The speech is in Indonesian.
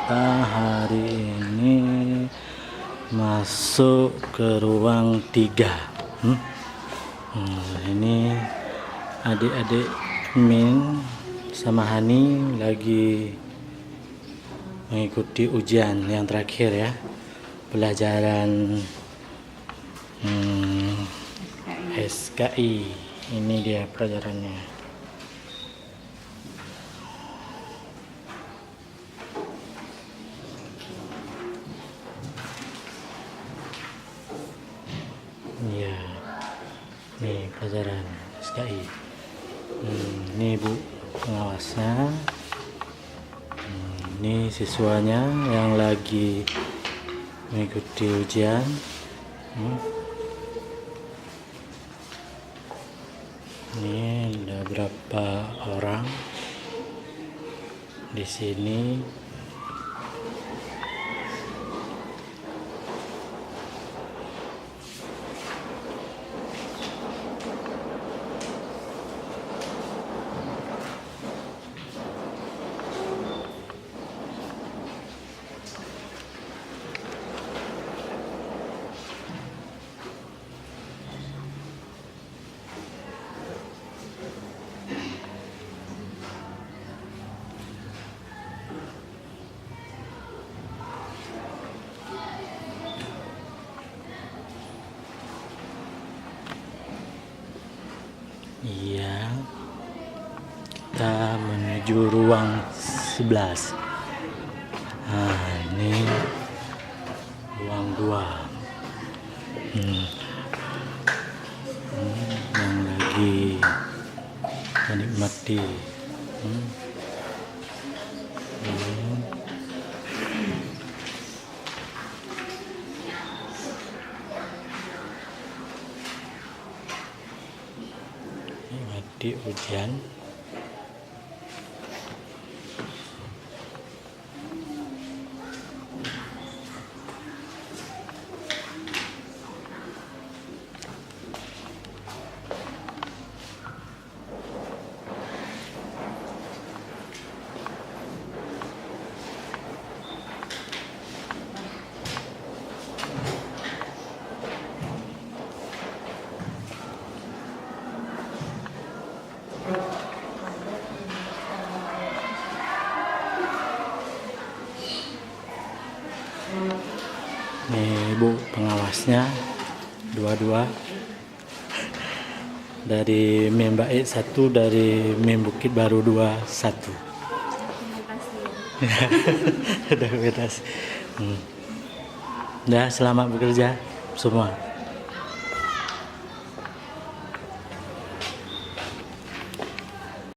kita hari ini masuk ke ruang 3. Ini adik-adik Min sama Hani lagi mengikuti ujian yang terakhir ya, pelajaran SKI. Ini dia pelajarannya. Iya, nih pelajaran SKI. Ini ibu pengawasnya. Ini siswanya yang lagi mengikuti ujian. Ini ada berapa orang di sini? Iya, kita menuju ruang 11. Nah, ini ruang 2. Yang lagi menikmati. Di ujian. Nih ibu pengawasnya dua-dua dari Mim Baik 1, dari Mim Bukit Baru 21. Udah bebas. Udah, selamat bekerja semua.